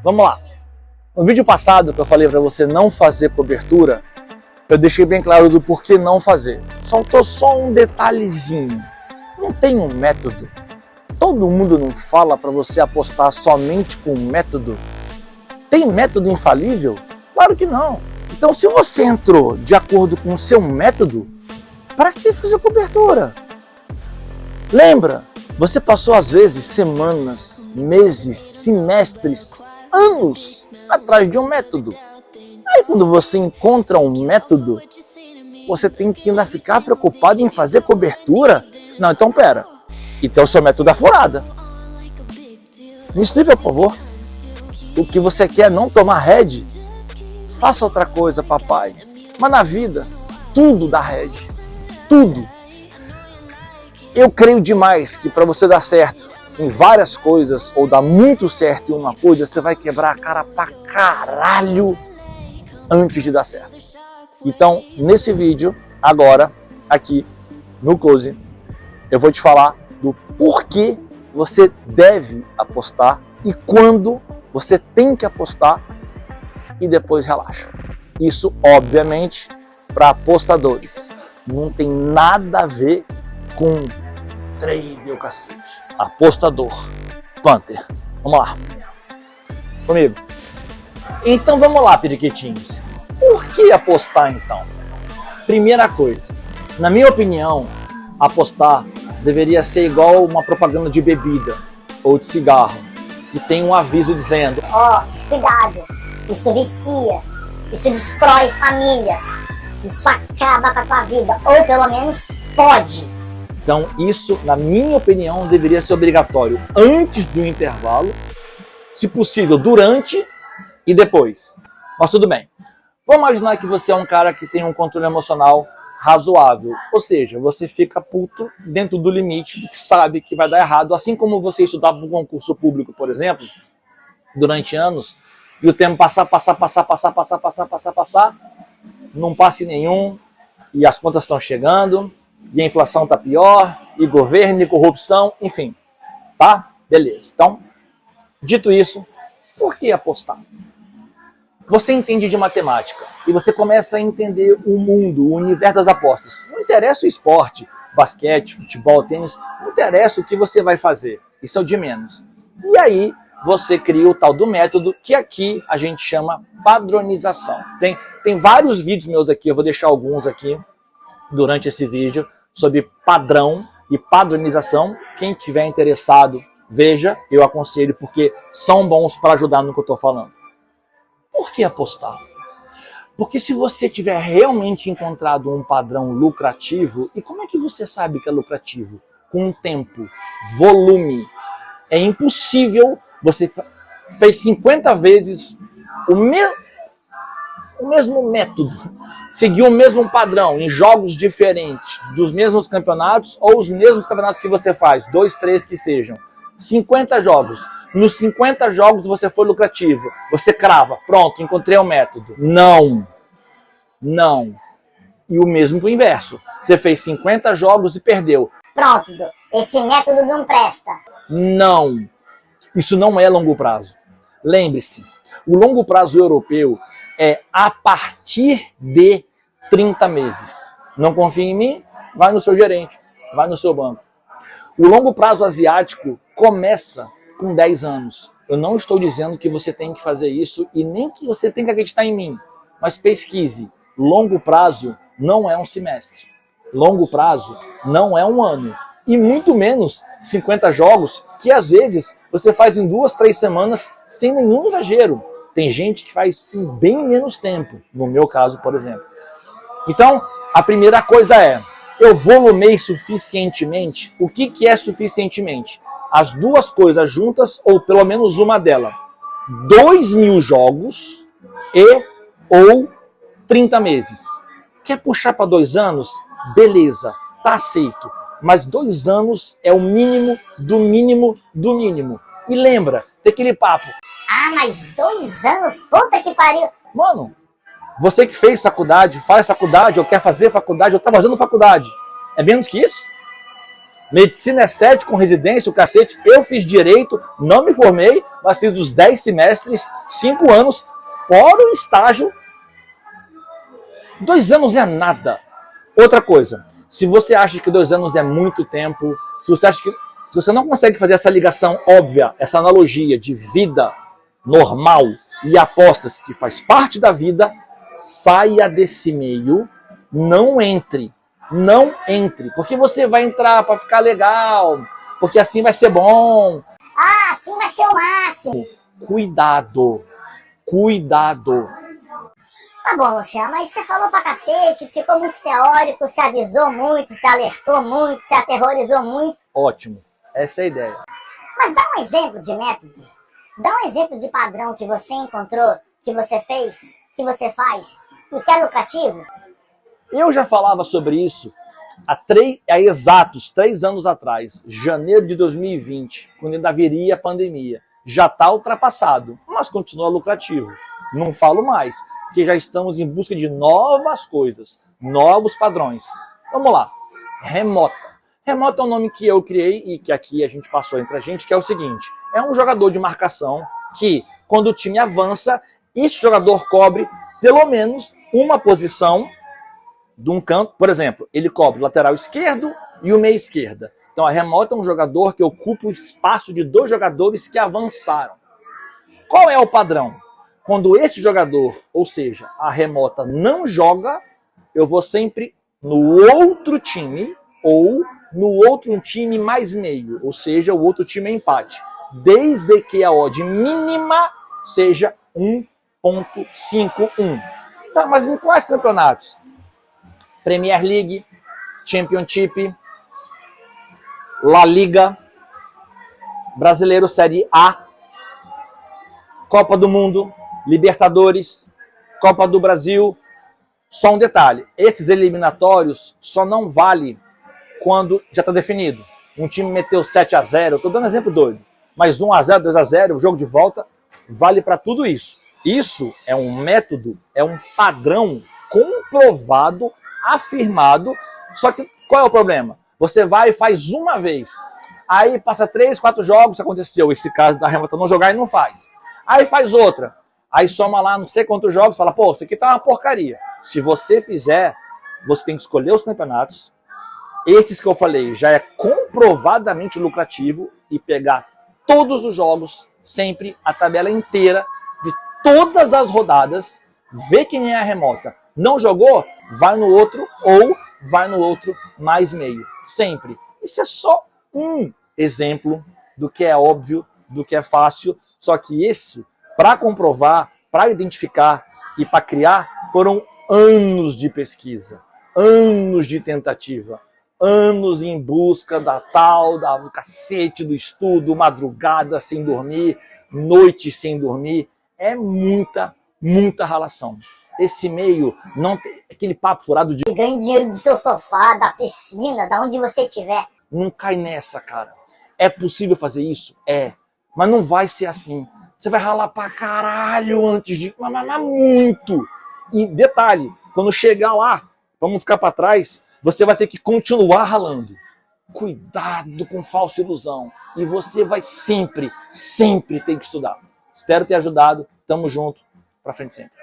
Vamos lá. No vídeo passado que eu falei para você não fazer cobertura, eu deixei bem claro do porquê não fazer. Faltou só um detalhezinho. Não tem um método. Todo mundo não fala para você apostar somente com um método. Tem método infalível? Claro que não. Então, se você entrou de acordo com o seu método, para que fazer cobertura? Lembra, você passou às vezes semanas, meses, semestres, anos atrás de um método. Aí quando você encontra um método, você tem que ainda ficar preocupado em fazer cobertura? Não, então pera. Então o seu método é furada. Me explica, por favor. O que você quer não tomar head? Faça outra coisa, papai. Mas na vida, tudo dá head. Tudo. Eu creio demais que para você dar certo em várias coisas, ou dar muito certo em uma coisa, você vai quebrar a cara pra caralho antes de dar certo. Então, nesse vídeo, agora, aqui no Close, eu vou te falar do porquê você deve apostar e quando você tem que apostar e depois relaxa. Isso, obviamente, para apostadores. Não tem nada a ver com trader, cacete. Apostador. Panther. Vamos lá. Comigo. Então vamos lá, periquitinhos. Por que apostar então? Primeira coisa. Na minha opinião, apostar deveria ser igual uma propaganda de bebida ou de cigarro, que tem um aviso dizendo: ó, cuidado, isso vicia, isso destrói famílias, isso acaba com a tua vida, ou pelo menos pode. Então isso, na minha opinião, deveria ser obrigatório antes do intervalo, se possível durante e depois. Mas tudo bem. Vamos imaginar que você é um cara que tem um controle emocional razoável, ou seja, você fica puto dentro do limite do que sabe que vai dar errado, assim como você estudava para um concurso público, por exemplo, durante anos, e o tempo passar, não passe nenhum, e as contas estão chegando, e a inflação está pior, e governo, e corrupção, enfim, tá? Beleza. Então, dito isso, por que apostar? Você entende de matemática e você começa a entender o mundo, o universo das apostas. Não interessa o esporte, basquete, futebol, tênis, não interessa o que você vai fazer. Isso é o de menos. E aí você cria o tal do método que aqui a gente chama padronização. Tem vários vídeos meus aqui, eu vou deixar alguns aqui durante esse vídeo sobre padrão e padronização. Quem tiver interessado, veja, eu aconselho porque são bons para ajudar no que eu estou falando. Por que apostar? Porque se você tiver realmente encontrado um padrão lucrativo, e como é que você sabe que é lucrativo? Com tempo, volume. É impossível, você fez 50 vezes o mesmo método, seguir o mesmo padrão em jogos diferentes, dos mesmos campeonatos ou os mesmos campeonatos que você faz, 2, 3 que sejam. 50 jogos. Nos 50 jogos você foi lucrativo. Você crava. Pronto, encontrei o método. Não. Não. E o mesmo pro inverso. Você fez 50 jogos e perdeu. Pronto, esse método não presta. Não. Isso não é longo prazo. Lembre-se, o longo prazo europeu é a partir de 30 meses. Não confia em mim? Vai no seu gerente. Vai no seu banco. O longo prazo asiático começa com 10 anos. Eu não estou dizendo que você tem que fazer isso e nem que você tem que acreditar em mim. Mas pesquise. Longo prazo não é um semestre. Longo prazo não é um ano. E muito menos 50 jogos que às vezes você faz em 2, 3 semanas sem nenhum exagero. Tem gente que faz em bem menos tempo. No meu caso, por exemplo. Então, a primeira coisa é: eu volumei suficientemente? O que é suficientemente? As duas coisas juntas, ou pelo menos uma delas. 2.000 jogos e ou 30 meses. Quer puxar para 2 anos? Beleza, tá aceito. Mas 2 anos é o mínimo do mínimo do mínimo. E lembra, tem aquele papo. Ah, mas 2 anos? Puta que pariu. Mano, você que fez faculdade, faz faculdade, ou quer fazer faculdade, ou tá fazendo faculdade, é menos que isso? Medicina é 7 com residência, o cacete. Eu fiz direito, não me formei, mas fiz os 10 semestres, 5 anos, fora o estágio. 2 anos é nada. Outra coisa, se você acha que 2 anos é muito tempo, se você não consegue fazer essa ligação óbvia, essa analogia de vida normal e apostas que faz parte da vida, saia desse meio, não entre. Não entre, porque você vai entrar para ficar legal, porque assim vai ser bom. Ah, assim vai ser o máximo. Cuidado, cuidado. Tá bom, Luciano, mas você falou pra cacete, ficou muito teórico, se avisou muito, se alertou muito, se aterrorizou muito. Ótimo, essa é a ideia. Mas dá um exemplo de método, dá um exemplo de padrão que você encontrou, que você fez, que você faz e que é lucrativo. Eu já falava sobre isso há exatos 3 anos atrás, janeiro de 2020, quando ainda viria a pandemia. Já está ultrapassado, mas continua lucrativo. Não falo mais, porque já estamos em busca de novas coisas, novos padrões. Vamos lá, remota. Remota é um nome que eu criei e que aqui a gente passou entre a gente, que é o seguinte. É um jogador de marcação que, quando o time avança, esse jogador cobre pelo menos uma posição de um canto. Por exemplo, ele cobre o lateral esquerdo e o meia esquerda. Então a remota é um jogador que ocupa o espaço de 2 jogadores que avançaram. Qual é o padrão? Quando esse jogador, ou seja, a remota não joga, eu vou sempre no outro time ou no outro time mais meio, ou seja, o outro time é empate, desde que a odd mínima seja 1.51. Tá, mas em quais campeonatos? Premier League, Championship, La Liga, Brasileiro Série A, Copa do Mundo, Libertadores, Copa do Brasil. Só um detalhe, esses eliminatórios só não vale quando já está definido. Um time meteu 7-0, estou dando exemplo doido, mas 1-0, 2-0, o jogo de volta, vale para tudo isso. Isso é um método, é um padrão comprovado, afirmado, só que qual é o problema? Você vai e faz uma vez, aí passa 3, 4 jogos, aconteceu esse caso da remota não jogar e não faz. Aí faz outra, aí soma lá não sei quantos jogos, fala, pô, isso aqui tá uma porcaria. Se você fizer, você tem que escolher os campeonatos, esses que eu falei já é comprovadamente lucrativo, e pegar todos os jogos, sempre a tabela inteira de todas as rodadas, ver quem é a remota. Não jogou? Vai no outro ou vai no outro mais meio. Sempre. Isso é só um exemplo do que é óbvio, do que é fácil, só que isso, para comprovar, para identificar e para criar, foram anos de pesquisa, anos de tentativa, anos em busca da do cacete, do estudo, madrugada sem dormir, noite sem dormir. É muita ralação. Esse meio não tem aquele papo furado de ganhe dinheiro do seu sofá, da piscina, da onde você estiver. Não cai nessa, cara. É possível fazer isso? É. Mas não vai ser assim. Você vai ralar pra caralho antes de... Mas muito. E detalhe, quando chegar lá, vamos ficar pra trás, você vai ter que continuar ralando. Cuidado com falsa ilusão. E você vai sempre ter que estudar. Espero ter ajudado. Tamo junto. Pra frente sempre.